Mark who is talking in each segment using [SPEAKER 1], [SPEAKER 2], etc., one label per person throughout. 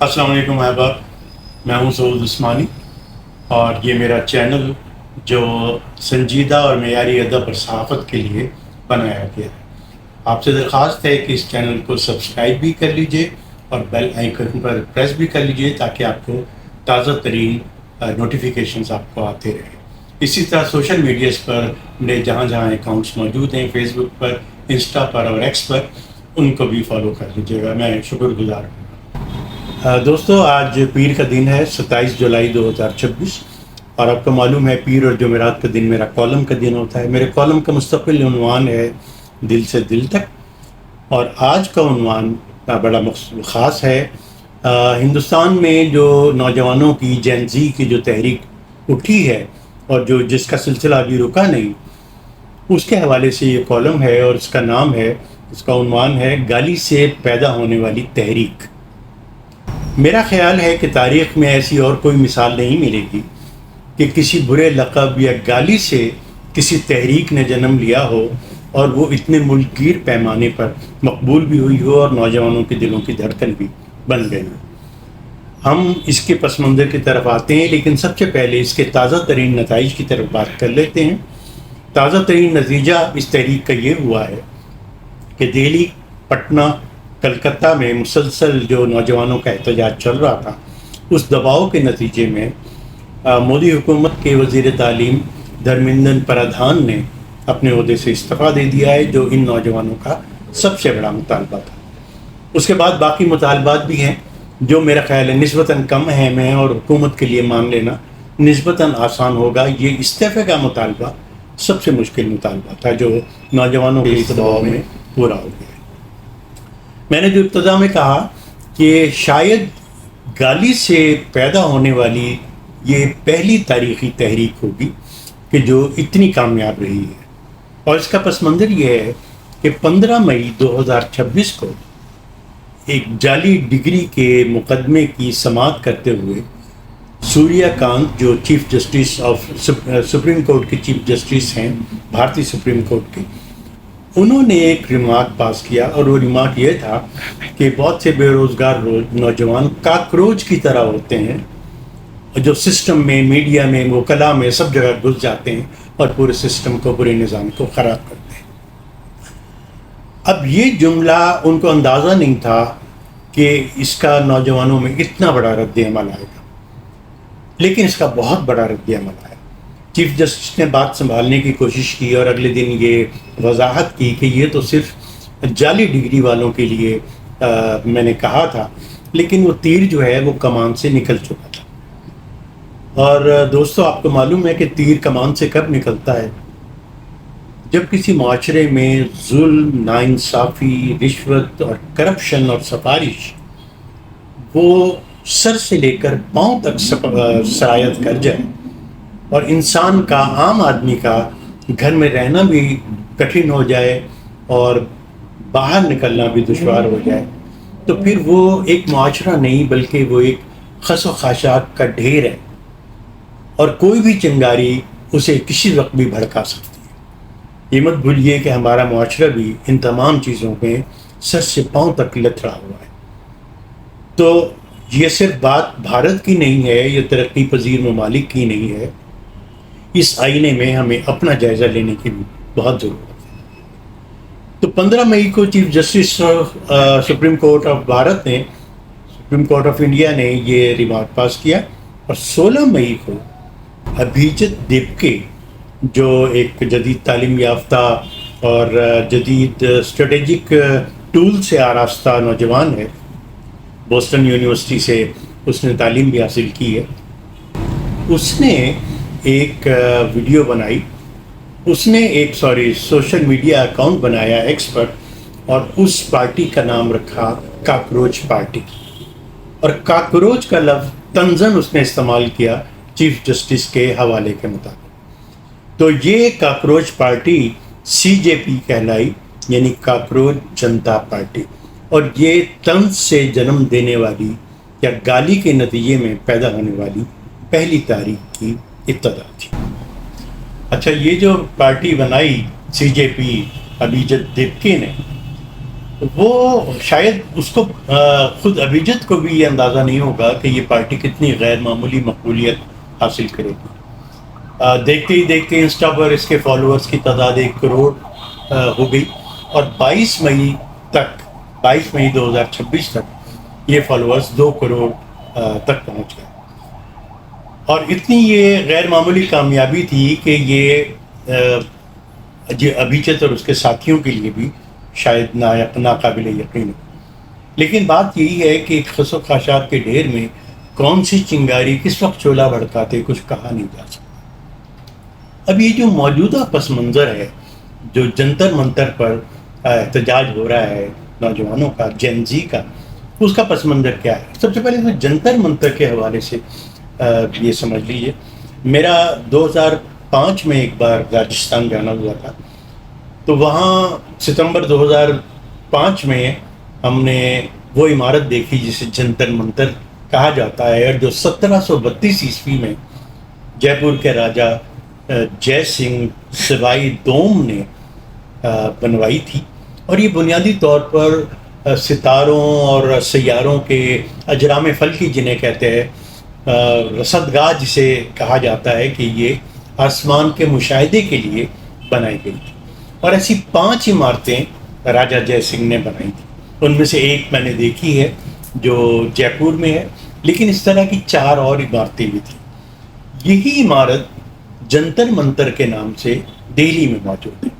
[SPEAKER 1] السلام علیکم احباب، میں ہوں سعود عثمانی اور یہ میرا چینل جو سنجیدہ اور معیاری ادب اور صحافت کے لیے بنایا گیا ہے۔ آپ سے درخواست ہے کہ اس چینل کو سبسکرائب بھی کر لیجئے اور بیل آئیکن پر پریس بھی کر لیجئے تاکہ آپ کو تازہ ترین نوٹیفیکیشنز آپ کو آتے رہیں۔ اسی طرح سوشل میڈیاز پر میرے جہاں جہاں اکاؤنٹس موجود ہیں، فیس بک پر، انسٹا پر اور ایکس پر، ان کو بھی فالو کر لیجیے گا، میں شکر گزار ہوں۔ دوستو، آج پیر کا دن ہے، 27 جولائی 2026، اور آپ کو معلوم ہے پیر اور جمعرات کا دن میرا کالم کا دن ہوتا ہے۔ میرے کالم کا مستقل عنوان ہے دل سے دل تک، اور آج کا عنوان بڑا خاص ہے۔ ہندوستان میں جو نوجوانوں کی جین زی کی جو تحریک اٹھی ہے اور جس کا سلسلہ ابھی رکا نہیں، اس کے حوالے سے یہ کالم ہے، اور اس کا نام ہے، اس کا عنوان ہے گالی سے پیدا ہونے والی تحریک۔ میرا خیال ہے کہ تاریخ میں ایسی اور کوئی مثال نہیں ملے گی کہ کسی برے لقب یا گالی سے کسی تحریک نے جنم لیا ہو اور وہ اتنے ملک گیر پیمانے پر مقبول بھی ہوئی ہو اور نوجوانوں کے دلوں کی دھڑکن بھی بن گئی ہو۔ ہم اس کے پس منظر کی طرف آتے ہیں، لیکن سب سے پہلے اس کے تازہ ترین نتائج کی طرف بات کر لیتے ہیں۔ تازہ ترین نتیجہ اس تحریک کا یہ ہوا ہے کہ دہلی، پٹنہ، کلکتہ میں مسلسل جو نوجوانوں کا احتجاج چل رہا تھا، اس دباؤ کے نتیجے میں مودی حکومت کے وزیر تعلیم دھرمیندر پردھان نے اپنے عہدے سے استعفیٰ دے دیا ہے، جو ان نوجوانوں کا سب سے بڑا مطالبہ تھا۔ اس کے بعد باقی مطالبات بھی ہیں جو میرا خیال ہے نسبتاً کم اہم ہیں اور حکومت کے لیے مان لینا نسبتاً آسان ہوگا۔ یہ استعفے کا مطالبہ سب سے مشکل مطالبہ تھا جو نوجوانوں کے دباؤ میں پورا ہو گیا۔ میں نے جو ابتدا میں کہا کہ شاید گالی سے پیدا ہونے والی یہ پہلی تاریخی تحریک ہوگی کہ جو اتنی کامیاب رہی ہے، اور اس کا پس منظر یہ ہے کہ 15 مئی 2026 کو ایک جعلی ڈگری کے مقدمے کی سماعت کرتے ہوئے سوریہ کانت، جو chief justice of supreme court کے چیف جسٹس ہیں بھارتی سپریم کورٹ کے، انہوں نے ایک ریمارک پاس کیا، اور وہ ریمارک یہ تھا کہ بہت سے بے روزگار نوجوان کاکروچ کی طرح ہوتے ہیں جو سسٹم میں، میڈیا میں، وکلا میں سب جگہ گھس جاتے ہیں اور پورے سسٹم کو، پورے نظام کو خراب کرتے ہیں۔ اب یہ جملہ ان کو اندازہ نہیں تھا کہ اس کا نوجوانوں میں اتنا بڑا رد عمل آئے گا، لیکن اس کا بہت بڑا رد عمل آیا۔ چیف جسٹس نے بات سنبھالنے کی کوشش کی اور اگلے دن یہ وضاحت کی کہ یہ تو صرف جعلی ڈگری والوں کے لیے میں نے کہا تھا، لیکن وہ تیر جو ہے وہ کمان سے نکل چکا تھا۔ اور دوستو، آپ کو معلوم ہے کہ تیر کمان سے کب نکلتا ہے؟ جب کسی معاشرے میں ظلم، ناانصافی، رشوت اور کرپشن اور سفارش وہ سر سے لے کر پاؤں تک سرایت کر جائے، اور انسان کا، عام آدمی کا گھر میں رہنا بھی کٹھن ہو جائے اور باہر نکلنا بھی دشوار ہو جائے، تو پھر وہ ایک معاشرہ نہیں بلکہ وہ ایک خس و خاشاک کا ڈھیر ہے، اور کوئی بھی چنگاری اسے کسی وقت بھی بھڑکا سکتی ہے۔ یہ مت بھولیے کہ ہمارا معاشرہ بھی ان تمام چیزوں میں سر سے پاؤں تک لتھڑا ہوا ہے۔ تو یہ صرف بات بھارت کی نہیں ہے، یہ ترقی پذیر ممالک کی نہیں ہے۔ اس آئینے میں ہمیں اپنا جائزہ لینے کی بھی بہت ضرورت ہے۔ تو 15 مئی کو chief justice supreme court of Bharat نے، سپریم کورٹ آف انڈیا نے یہ ریمارک پاس کیا، اور 16 مئی کو ابھیجت دیپکے، جو ایک جدید تعلیم یافتہ اور جدید اسٹریٹجک ٹول سے آراستہ نوجوان ہے، بوسٹن یونیورسٹی سے اس نے تعلیم بھی حاصل کی ہے، اس نے ایک ویڈیو بنائی، اس نے ایک سوشل میڈیا اکاؤنٹ بنایا ایکس پر، اور اس پارٹی کا نام رکھا کاکروچ پارٹی، اور کاکروچ کا لفظ طنزاً اس نے استعمال کیا چیف جسٹس کے حوالے کے مطابق۔ تو یہ کاکروچ پارٹی CJP کہلائی، یعنی کاکروچ جنتا پارٹی، اور یہ طنز سے جنم دینے والی یا گالی کے نتیجے میں پیدا ہونے والی پہلی تاریخ کی ابتدا تھی۔ اچھا، یہ جو پارٹی بنائی CJP ابھیجت دیپکے نے، وہ شاید اس کو خود ابھیجت کو بھی یہ اندازہ نہیں ہوگا کہ یہ پارٹی کتنی غیر معمولی مقبولیت حاصل کرے گی۔ دیکھتے ہی دیکھتے انسٹا پر اس کے فالوورز کی تعداد 1 کروڑ ہو گئی، اور 22 مئی 2026 تک یہ فالوورز 2 کروڑ تک پہنچ گئے۔ اور اتنی یہ غیر معمولی کامیابی تھی کہ یہ ابھیجت اور اس کے ساتھیوں کے لیے بھی شاید ناقابل یقین ہو۔ لیکن بات یہی ہے کہ خس و خاشاک کے ڈھیر میں کون سی چنگاری کس وقت چولہا بھڑکاتے کچھ کہا نہیں جا سکتا۔ اب یہ جو موجودہ پس منظر ہے، جو جنتر منتر پر احتجاج ہو رہا ہے نوجوانوں کا، جین زی کا، اس کا پس منظر کیا ہے؟ سب سے پہلے تو جنتر منتر کے حوالے سے یہ سمجھ لیجیے، میرا 2005 میں ایک بار راجستھان جانا ہوا تھا، تو وہاں ستمبر 2005 میں ہم نے وہ عمارت دیکھی جسے جنتر منتر کہا جاتا ہے، اور جو 1732 میں جے پور کے راجا جے سنگھ سوائی دوم نے بنوائی تھی، اور یہ بنیادی طور پر ستاروں اور سیاروں کے اجرام فلکی جنہیں کہتے ہیں، رصدگاہ جسے کہا جاتا ہے، کہ یہ آسمان کے مشاہدے کے لیے بنائی گئی تھی۔ اور ایسی 5 عمارتیں راجا جے سنگھ نے بنائی تھیں، ان میں سے ایک میں نے دیکھی ہے جو جے پور میں ہے، لیکن اس طرح کی 4 اور عمارتیں بھی تھیں۔ یہی عمارت جنتر منتر کے نام سے دہلی میں موجود ہے،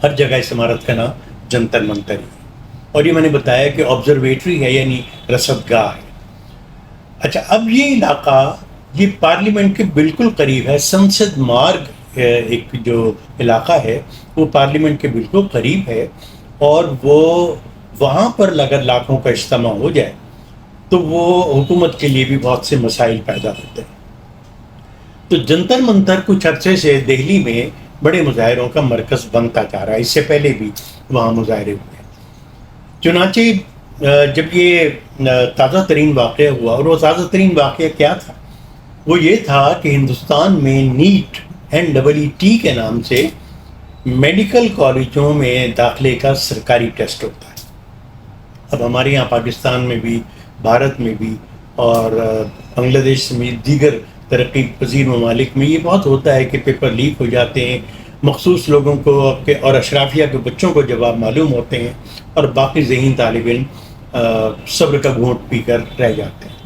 [SPEAKER 1] ہر جگہ اس عمارت کا نام جنتر منتر ہے، اور یہ میں نے بتایا کہ آبزرویٹری ہے، یعنی رصدگاہ ہے۔ اچھا، اب یہ علاقہ یہ پارلیمنٹ کے بالکل قریب ہے، سنسد مارگ ایک جو علاقہ ہے وہ پارلیمنٹ کے بالکل قریب ہے، اور وہ وہاں پر اگر لاکھوں کا اجتماع ہو جائے تو وہ حکومت کے لیے بھی بہت سے مسائل پیدا ہوتے ہیں۔ تو جنتر منتر کچھ عرصے سے دہلی میں بڑے مظاہروں کا مرکز بنتا جا رہا ہے، اس سے پہلے بھی وہاں مظاہرے ہوئے۔ چنانچہ جب یہ تازہ ترین واقعہ ہوا، اور وہ تازہ ترین واقعہ کیا تھا؟ وہ یہ تھا کہ ہندوستان میں نیٹ NEET کے نام سے میڈیکل کالجوں میں داخلے کا سرکاری ٹیسٹ ہوتا ہے۔ اب ہمارے یہاں پاکستان میں بھی، بھارت میں بھی، اور بنگلہ دیش سمیت دیگر ترقی پذیر ممالک میں یہ بہت ہوتا ہے کہ پیپر لیک ہو جاتے ہیں، مخصوص لوگوں کو اور اشرافیہ کے بچوں کو جواب معلوم ہوتے ہیں، اور باقی ذہین طالب علم صبر کا گھونٹ پی کر رہ جاتے ہیں۔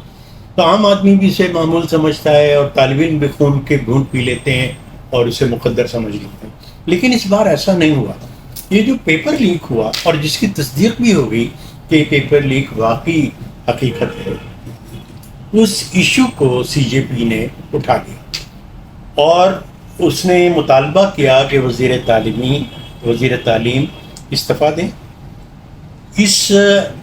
[SPEAKER 1] تو عام آدمی بھی اسے معمول سمجھتا ہے، اور طالب علم بھی خون کے گھونٹ پی لیتے ہیں اور اسے مقدر سمجھ لیتے ہیں۔ لیکن اس بار ایسا نہیں ہوا۔ یہ جو پیپر لیک ہوا، اور جس کی تصدیق بھی ہو گئی کہ پیپر لیک واقعی حقیقت ہے، اس ایشو کو CJP نے اٹھا لیا، اور اس نے مطالبہ کیا کہ وزیر تعلیم استعفیٰ دیں۔ اس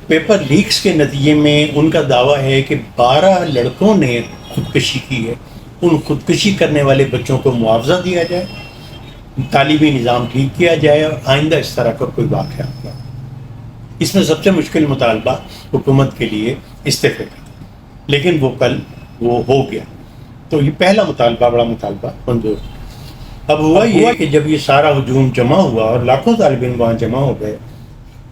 [SPEAKER 1] پیپر لیکس کے نتیجے میں ان کا دعویٰ ہے کہ 12 لڑکوں نے خودکشی کی ہے، ان خودکشی کرنے والے بچوں کو معاوضہ دیا جائے، تعلیمی نظام ٹھیک کیا جائے، اور آئندہ اس طرح کا کوئی واقعہ نہ ہو۔ اس میں سب سے مشکل مطالبہ حکومت کے لیے استعفے کا تھا، لیکن وہ ہو گیا۔ تو یہ پہلا مطالبہ، بڑا مطالبہ منظور۔ اب ہوا یہ کہ جب یہ سارا ہجوم جمع ہوا اور لاکھوں طالب علم وہاں جمع ہو گئے،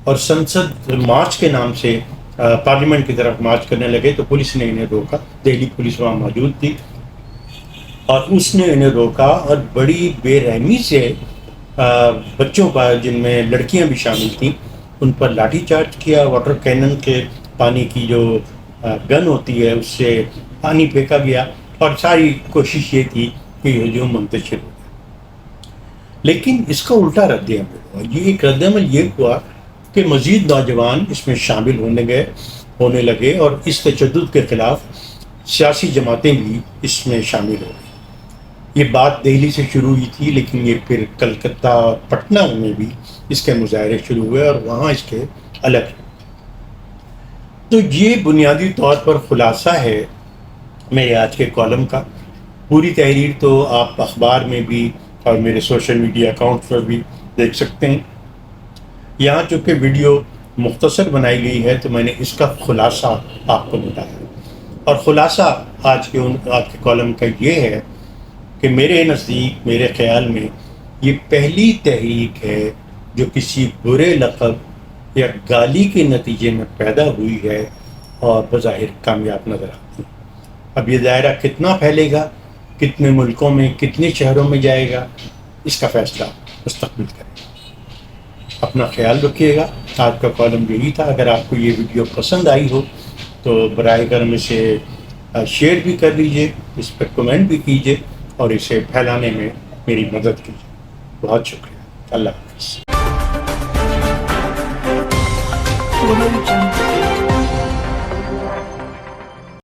[SPEAKER 1] اور سنسد مارچ کے نام سے پارلیمنٹ کی طرف مارچ کرنے لگے، تو پولیس نے انہیں روکا۔ دہلی پولیس وہاں موجود تھی، اور اس نے انہیں روکا، اور بڑی بے رحمی سے بچوں پر، جن میں لڑکیاں بھی شامل تھیں، ان پر لاٹھی چارج کیا۔ واٹر کینن کے پانی کی جو گن ہوتی ہے، اس سے پانی پھینکا گیا، اور ساری کوشش یہ تھی کہ یہ ہجوم منتشر ہو جائے۔ لیکن اس کا الٹا رد عمل ہوا۔ یہ ایک رد عمل یہ ہوا کہ مزید نوجوان اس میں شامل ہونے لگے، اور اس تشدد کے خلاف سیاسی جماعتیں بھی اس میں شامل ہو گئی۔ یہ بات دہلی سے شروع ہوئی تھی، لیکن یہ پھر کلکتہ اور پٹنہ میں بھی اس کے مظاہرے شروع ہوئے، اور وہاں اس کے الگ۔ تو یہ بنیادی طور پر خلاصہ ہے میرے آج کے کالم کا۔ پوری تحریر تو آپ اخبار میں بھی اور میرے سوشل میڈیا اکاؤنٹ پر بھی دیکھ سکتے ہیں۔ یہاں چونکہ ویڈیو مختصر بنائی گئی ہے، تو میں نے اس کا خلاصہ آپ کو بتایا، اور خلاصہ آج کے کالم کا یہ ہے کہ میرے نزدیک، میرے خیال میں، یہ پہلی تحریک ہے جو کسی برے لقب یا گالی کے نتیجے میں پیدا ہوئی ہے اور بظاہر کامیاب نظر آتی ہے۔ اب یہ دائرہ کتنا پھیلے گا، کتنے ملکوں میں، کتنے شہروں میں جائے گا، اس کا فیصلہ مستقبل کرے گا۔ اپنا خیال رکھیے گا۔ آج کا کالم یہی تھا۔ اگر آپ کو یہ ویڈیو پسند آئی ہو تو برائے کرم اسے شیئر بھی کر لیجئے، اس پر کمنٹ بھی کیجئے اور اسے پھیلانے میں میری مدد کیجئے۔ بہت شکریہ۔ اللہ حافظ۔